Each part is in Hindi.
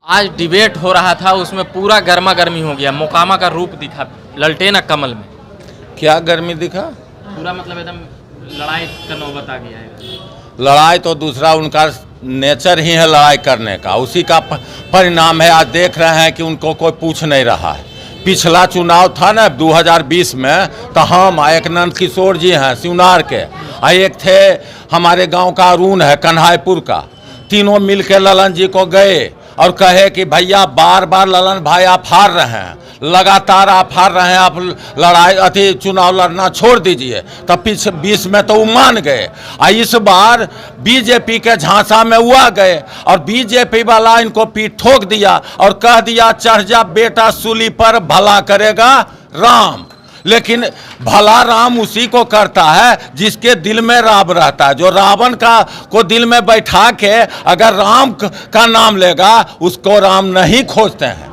आज डिबेट हो रहा था, उसमें पूरा गर्मा गर्मी हो गया, मोकामा का रूप दिखा ललटेन कमल में। क्या गर्मी दिखा? पूरा मतलब एकदम लड़ाई का नौबत आ गया है। लड़ाई तो दूसरा उनका नेचर ही है लड़ाई करने का, उसी का परिणाम है। आज देख रहे हैं कि उनको कोई पूछ नहीं रहा है। पिछला चुनाव था ना 2020 में, तो हम एक नंद किशोर जी हैं सिवनार के, एक थे हमारे गांव का अरुण है कन्हाईपुर का, तीनों मिल के ललन जी को गए और कहे कि भैया बार बार ललन भाई आप हार रहे हैं, लगातार आप हार रहे हैं, आप लड़ाई चुनाव लड़ना छोड़ दीजिए। तब पीछे 20 में तो वो मान गए, और इस बार बीजेपी के झांसा में हुआ गए और बीजेपी वाला इनको पीठ ठोक दिया और कह दिया चढ़ जा बेटा सूली पर, भला करेगा राम। लेकिन भला राम उसी को करता है जिसके दिल में राम रहता है। जो रावण को दिल में बैठा के अगर राम का नाम लेगा, उसको राम नहीं खोजते हैं,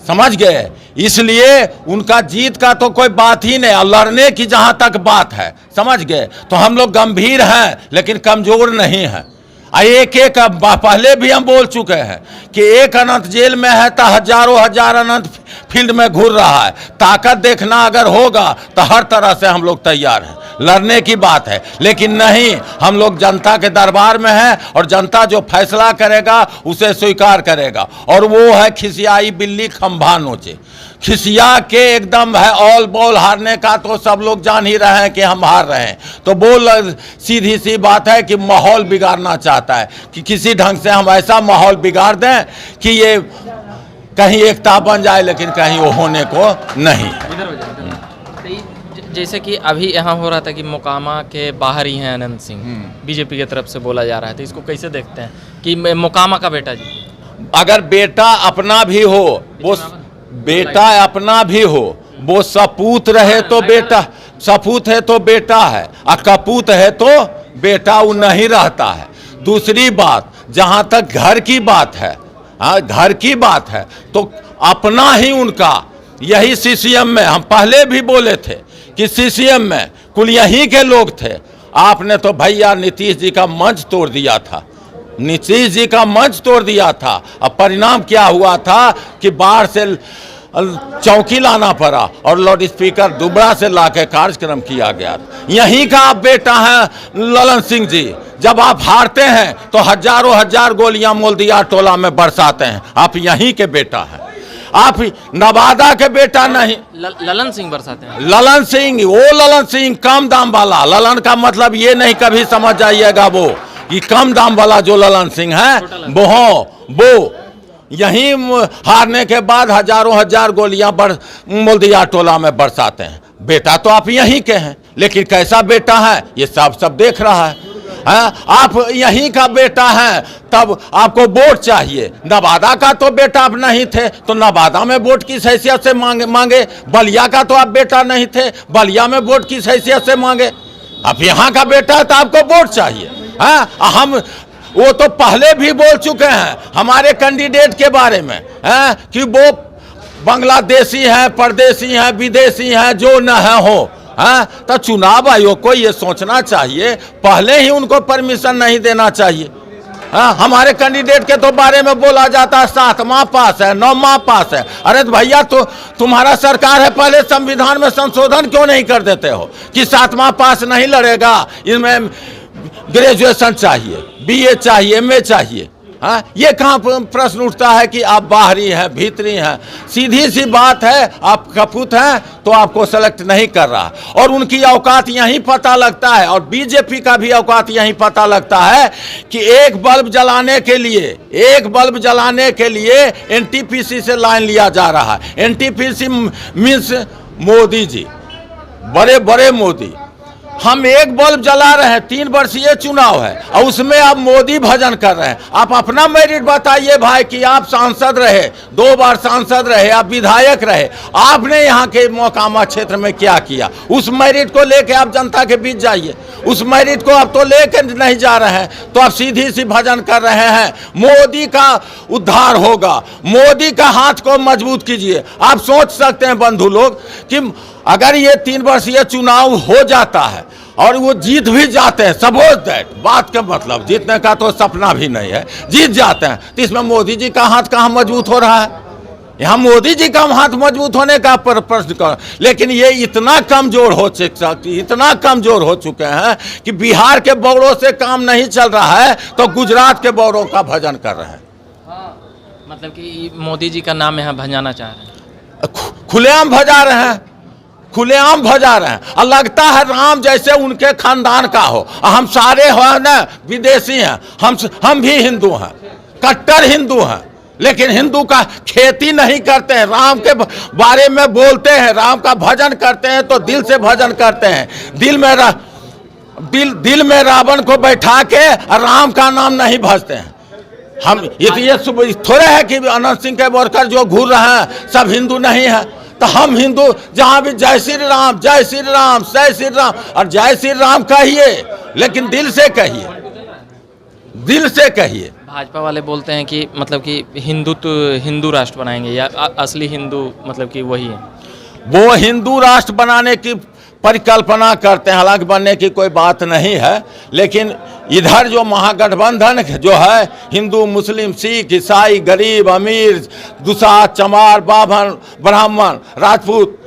समझ गए। इसलिए उनका जीत का तो कोई बात ही नहीं, लड़ने की जहाँ तक बात है, समझ गए। तो हम लोग गंभीर हैं लेकिन कमजोर नहीं हैं। एक एक पहले भी हम बोल चुके हैं कि एक अनंत जेल में है तो हजारों हजार अनंत फील्ड में घूर रहा है। ताकत देखना अगर होगा तो हर तरह से हम लोग तैयार हैं, लड़ने की बात है। लेकिन नहीं, हम लोग जनता के दरबार में हैं और जनता जो फैसला करेगा उसे स्वीकार करेगा। और वो है खिसियाई बिल्ली खंभा नोचे, खिसिया के एकदम है ऑल बॉल हारने का तो सब लोग जान ही रहे हैं कि हम हार रहे हैं। तो बोल सीधी सी बात है कि माहौल बिगाड़ना चाहता है कि किसी ढंग से हम ऐसा माहौल बिगाड़ दें कि ये कहीं एकता बन जाए, लेकिन कहीं वो होने को नहीं। जैसे कि अभी यहाँ हो रहा था कि मोकामा के बाहर ही हैं अनंत सिंह, बीजेपी की तरफ से बोला जा रहा है, तो इसको कैसे देखते हैं कि मोकामा का बेटा जी? अगर बेटा अपना भी हो, वो बेटा अपना भी हो, वो सपूत रहे तो बेटा, सपूत है तो बेटा है, और कपूत है तो बेटा वो नहीं रहता है। दूसरी बात, जहाँ तक घर की बात है, हाँ घर की बात है, तो अपना ही उनका, यही सीसीएम में हम पहले भी बोले थे कि सीसीएम में कुल यहीं के लोग थे। आपने तो भैया नीतीश जी का मंच तोड़ दिया था, नीतीश जी का मंच तोड़ दिया था। अब परिणाम क्या हुआ था कि बाहर से चौकी लाना पड़ा और लाउड स्पीकर दुबरा से लाके कार्यक्रम किया गया। यहीं का आप बेटा है ललन सिंह जी। जब आप हारते हैं तो हजारों हजार गोलियां मोल्दिया टोला में बरसाते हैं। आप यहीं के बेटा हैं, आप नवादा के बेटा नहीं। ललन सिंह बरसाते हैं? ललन सिंह, वो ललन सिंह कम दाम वाला। ललन का मतलब ये नहीं कभी समझ जाइएगा वो कि कम दाम वाला जो ललन सिंह है वो यहीं हारने के बाद हजारों हजार गोलियां मोल्दिया टोला में बरसाते हैं। बेटा तो आप यहीं के हैं, लेकिन कैसा बेटा है ये सब देख रहा है। आप यहीं का बेटा हैं, तब आपको वोट चाहिए। नवादा का तो बेटा आप नहीं थे, तो नवादा में वोट किस हैसियत से मांगे? बलिया का तो आप बेटा नहीं थे, बलिया में वोट किस हैसियत से मांगे? आप यहाँ का बेटा है तो आपको वोट चाहिए। हम वो तो पहले भी बोल चुके हैं हमारे कैंडिडेट के बारे में कि वो बांग्लादेशी हैं, परदेशी हैं, विदेशी हैं, जो न है हो। तो चुनाव आयोग को ये सोचना चाहिए, पहले ही उनको परमिशन नहीं देना चाहिए। हमारे कैंडिडेट के तो बारे में बोला जाता है 7वां पास है, 9वां पास है। अरे भैया तो तुम्हारा सरकार है, पहले संविधान में संशोधन क्यों नहीं कर देते हो कि 7वां पास नहीं लड़ेगा, इसमें ग्रेजुएशन चाहिए, बीए चाहिए, एमए चाहिए। हाँ, ये कहाँ प्रश्न उठता है कि आप बाहरी हैं, भीतरी हैं? सीधी सी बात है, आप कपूत हैं तो आपको सेलेक्ट नहीं कर रहा। और उनकी औकात यहीं पता लगता है, और बीजेपी का भी औकात यहीं पता लगता है कि एक बल्ब जलाने के लिए एनटीपीसी से लाइन लिया जा रहा है। एनटीपीसी मीन्स मोदी जी, बड़े बड़े मोदी। हम एक बल्ब जला रहे हैं, 3 वर्षीय चुनाव है और उसमें आप मोदी भजन कर रहे हैं। आप अपना मेरिट बताइए भाई कि आप सांसद रहे, 2 बार सांसद रहे, आप विधायक रहे, आपने यहाँ के मोकामा क्षेत्र में क्या किया? उस मेरिट को लेके आप जनता के बीच जाइए। उस मेरिट को आप तो लेके नहीं जा रहे हैं, तो आप सीधी सी भजन कर रहे हैं मोदी का उद्धार होगा, मोदी का हाथ को मजबूत कीजिए। आप सोच सकते हैं बंधु लोग कि अगर ये 3 वर्षीय चुनाव हो जाता है और वो जीत भी जाते हैं। सपोज दैट, बात का मतलब जीतने का तो सपना भी नहीं है, जीत जाते हैं। तो इसमें मोदी जी का हाथ कहाँ मजबूत हो रहा है? यहाँ मोदी जी का हाथ मजबूत होने का प्रश्न कर, लेकिन ये इतना कमजोर हो चुके हैं कि बिहार के बौरों से काम नहीं चल रहा है तो गुजरात के बौरों का भजन कर रहे हैं। मतलब कि मोदी जी का नाम यहाँ भजाना चाह रहे हैं, खुलेआम भजा रहे हैं, खुलेआम भजा रहे हैं। और लगता है राम जैसे उनके खानदान का हो। हम सारे हो ना विदेशी हैं, हम भी हिंदू हैं, कट्टर हिंदू हैं, लेकिन हिंदू का खेती नहीं करते हैं, राम के बारे में बोलते हैं, राम का भजन करते हैं तो दिल से भजन करते हैं। दिल में रावण को बैठा के राम का नाम नहीं भजते हैं। हम ये थोड़े है कि अनंत सिंह के वर्कर जो घूर रहे हैं सब हिंदू नहीं है। तो हम हिंदू जहाँ भी जय श्री राम, जय श्री राम, जय श्री राम, और जय श्री राम कहिए, लेकिन दिल से कहिए, दिल से कहिए। भाजपा वाले बोलते हैं कि मतलब कि हिंदू राष्ट्र बनाएंगे, या असली हिंदू मतलब कि वही है। वो हिंदू राष्ट्र बनाने की परिकल्पना करते हैं, हालांकि बनने की कोई बात नहीं है। लेकिन इधर जो महागठबंधन जो है, हिंदू, मुस्लिम, सिख, ईसाई, गरीब, अमीर, दुसाध, चमार, बाभन, ब्राह्मण, राजपूत,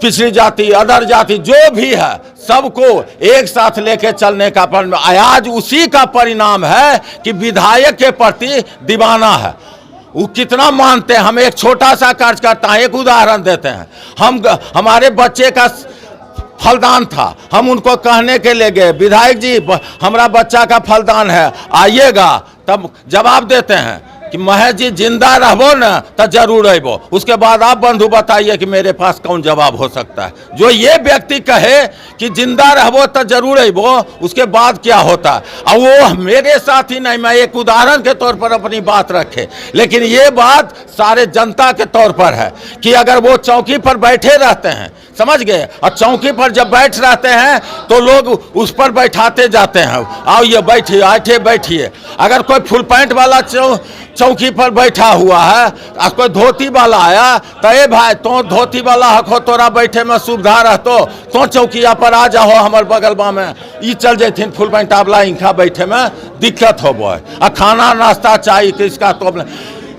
पिछड़ी जाति, अदर जाति, जो भी है सबको एक साथ लेके चलने का आज उसी का परिणाम है कि विधायक के प्रति दीवाना है। वो कितना मानते हैं। हम एक छोटा सा कार्यकर्ता, एक उदाहरण देते हैं। हमारे बच्चे का फलदान था, हम उनको कहने के लिए गए, विधायक जी हमारा बच्चा का फलदान है, आइएगा। तब जवाब देते हैं कि महेश जी जिंदा रहबो न तो जरूर अबो। उसके बाद आप बंधु बताइए कि मेरे पास कौन जवाब हो सकता है। जो ये व्यक्ति कहे कि जिंदा रहबो तो जरूर अबो, उसके बाद क्या होता है? और वो मेरे साथ ही नहीं, मैं एक उदाहरण के तौर पर अपनी बात रखे, लेकिन ये बात सारे जनता के तौर पर है कि अगर वो चौकी पर बैठे रहते हैं, समझ गए, और चौकी पर जब बैठ रहते हैं तो लोग उस पर बैठाते जाते हैं, आओ ये बैठिए, आठे बैठिए। अगर कोई फुल पैंट वाला चौकी पर बैठा हुआ है और कोई धोती वाला आया तो ए भाई तो धोती वाला हको, तोरा बैठे में सुविधा रहतो, तो चौकिया पर आ जाओ हमारे बगलबा में। ये चल जैथिन फुल पैंट वाला, इनका बैठे में दिक्कत हो बोए। और खाना नाश्ता चाहिए किसका, तो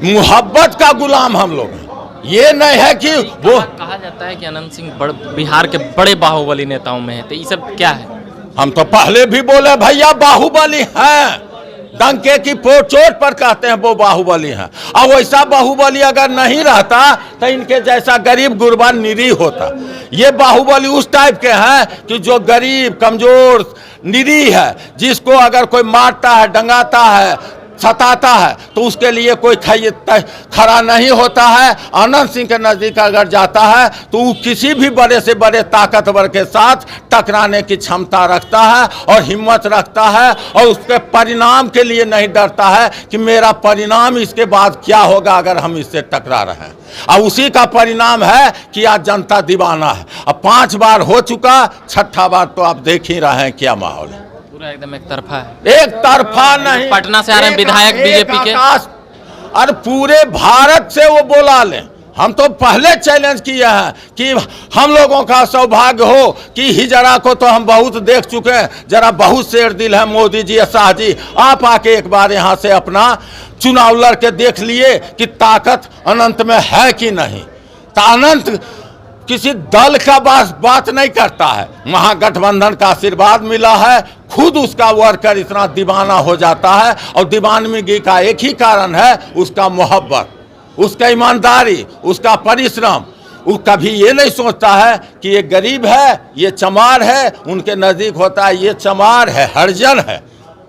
मोहब्बत का गुलाम हम लोग हैं। ये नहीं है कि वो कहा जाता है कि अनंत सिंह बिहार के बड़े बाहुबली नेताओं में है, तो ये सब क्या है? हम तो पहले भी बोले भैया बाहुबली हैं, डंके की चोट पर कहते हैं वो बाहुबली हैं। और वैसा बाहुबली अगर नहीं रहता तो इनके जैसा गरीब गुरबा निरीह होता। ये बाहुबली उस टाइप के हैं कि जो गरीब, कमजोर, निरीह है, जिसको अगर कोई मारता है, डंगाता है, सताता है तो उसके लिए कोई खड़ा नहीं होता है। अनंत सिंह के नज़दीक अगर जाता है तो वो किसी भी बड़े से बड़े ताकतवर के साथ टकराने की क्षमता रखता है और हिम्मत रखता है, और उसके परिणाम के लिए नहीं डरता है कि मेरा परिणाम इसके बाद क्या होगा अगर हम इससे टकरा रहे हैं। और उसी का परिणाम है कि आज जनता दीवाना है। अब 5 बार हो चुका, 6ठा बार तो आप देख ही रहे हैं क्या माहौल है। एकदम एक तरफा है, एक तरफा नहीं। पटना से आ रहे हैं विधायक बीजेपी के, और पूरे भारत से वो बोला लें। हम तो पहले चैलेंज किए हैं कि हम लोगों का सौभाग्य हो कि हिजरा को तो हम बहुत देख चुके हैं, जरा बहुत शेर दिल है मोदी जी, शाह जी, आप आके एक बार यहाँ से अपना चुनाव लड़ के देख लिए कि ताकत अनंत में है कि नहीं। तो अनंत किसी दल का बात नहीं करता है, महागठबंधन का आशीर्वाद मिला है, खुद उसका वर्कर इतना दीवाना हो जाता है। और दीवानगी का एक ही कारण है, उसका मोहब्बत, उसका ईमानदारी, उसका परिश्रम। वो कभी ये नहीं सोचता है कि ये गरीब है, ये चमार है, उनके नज़दीक होता है ये चमार है, हरिजन है,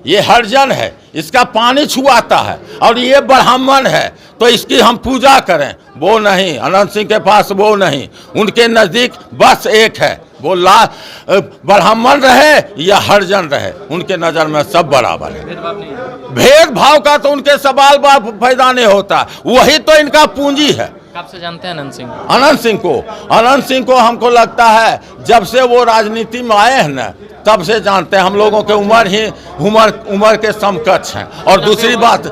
ये हरिजन है, इसका पानी छुआता है, और ये ब्राह्मण है तो इसकी हम पूजा करें, वो नहीं। अनंत सिंह के पास वो नहीं, उनके नज़दीक बस एक है, वो ब्राह्मण रहे या हरिजन रहे, उनके नज़र में सब बराबर है। भेदभाव का तो उनके सवाल पैदा नहीं होता, वही तो इनका पूंजी है। कब से जानते हैं अनंत सिंह? अनंत सिंह को हमको लगता है जब से वो राजनीति में आए हैं ना, तब से जानते हैं। हम लोगों के उम्र के समकक्ष हैं। और दूसरी बात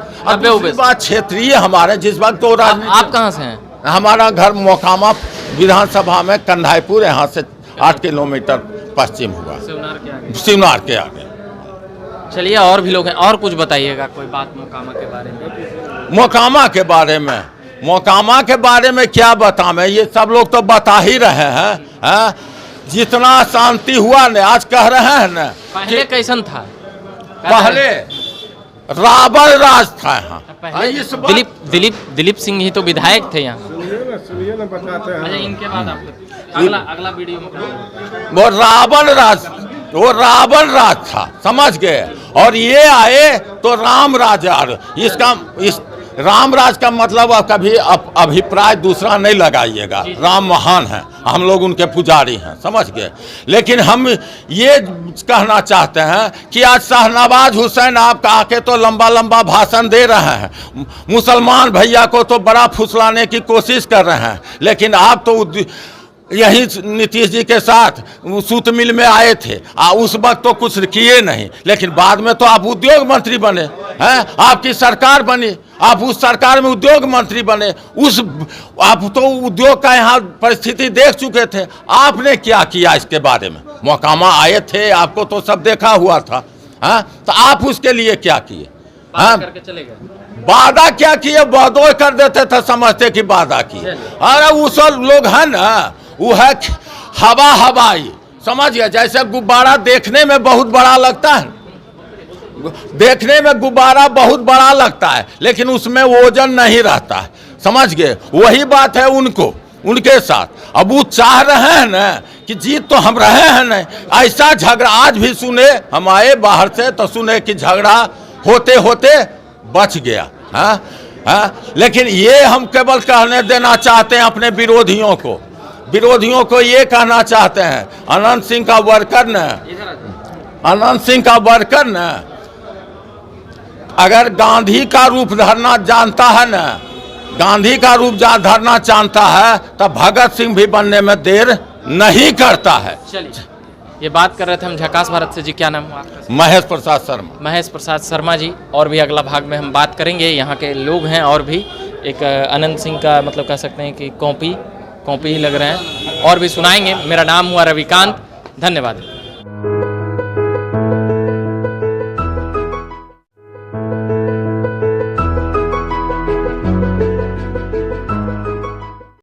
क्षेत्रीय हमारे, जिस वक्त तो राजनीति। आप कहाँ से हैं? हमारा घर मोकामा विधानसभा में, कन्हाईपुर, यहाँ से 8 किलोमीटर पश्चिम हुआ, शिवनार के आगे। शिवनार के आगे। चलिए और भी लोग हैं, और कुछ बताइएगा कोई बात मोकामा के बारे में। मोकामा के बारे में, मोकामा के बारे में क्या बताएं, ये सब लोग तो बता ही रहे हैं, हैं? जितना शांति हुआ न, आज कह रहे हैं न, पहले कैसन था? पहले रावण राज था यहाँ। पहले दिलीप सिंह ही तो विधायक थे यहाँ। सुनिए ना बताते हैं। अच्छा, इनके बाद आप अगला वीडियो में वो रावण राज था, समझ गए। और ये आए तो राम राज इस राम राज का मतलब आप कभी अभिप्राय दूसरा नहीं लगाइएगा। राम महान है, हम लोग उनके पुजारी हैं, समझ गए। लेकिन हम ये कहना चाहते हैं कि आज शहनवाज हुसैन आप आके तो लंबा लंबा भाषण दे रहे हैं, मुसलमान भैया को तो बड़ा फुसलाने की कोशिश कर रहे हैं, लेकिन आप तो यही नीतीश जी के साथ सूत मिल में आए थे, उस वक्त तो कुछ किए नहीं, लेकिन बाद में तो आप उद्योग मंत्री बने हैं, आपकी सरकार बनी, आप उस सरकार में उद्योग मंत्री बने, आप तो उद्योग का यहाँ परिस्थिति देख चुके थे। आपने क्या किया इसके बारे में? मोकामा आए थे, आपको तो सब देखा हुआ था, हाँ? तो आप उसके लिए क्या किए? हाँ, वादा क्या किए? वादो कर देते थे, समझते कि वादा किए। अरे वो सब लोग हैं ना, वो है हवाई, समझ गया। जैसे गुब्बारा देखने में बहुत बड़ा लगता है, देखने में गुब्बारा बहुत बड़ा लगता है, लेकिन उसमें वजन नहीं रहता है, समझ गए। वही बात है उनके साथ। अब वो चाह रहे हैं ना कि जीत तो हम रहे हैं नहीं, ऐसा झगड़ा आज भी सुने, हम आए बाहर से तो सुने कि झगड़ा होते होते बच गया, हाँ हाँ। लेकिन ये हम केवल कहने देना चाहते हैं अपने विरोधियों को ये कहना चाहते हैं, अनंत सिंह का वर्कर न अगर गांधी का रूप धरना जानता है न, गांधी का रूप धरना जानता है, तब भगत सिंह भी बनने में देर नहीं करता है। चलिए, ये बात कर रहे थे हम झकास भारत से। जी, क्या नाम हुआ आपका? महेश प्रसाद शर्मा। महेश प्रसाद शर्मा जी। और भी अगला भाग में हम बात करेंगे, यहाँ के लोग हैं और भी एक अनंत सिंह का मतलब कह सकते हैं कि कॉपी ही लग रहे हैं, और भी सुनाएंगे। मेरा नाम हुआ रविकांत, धन्यवाद।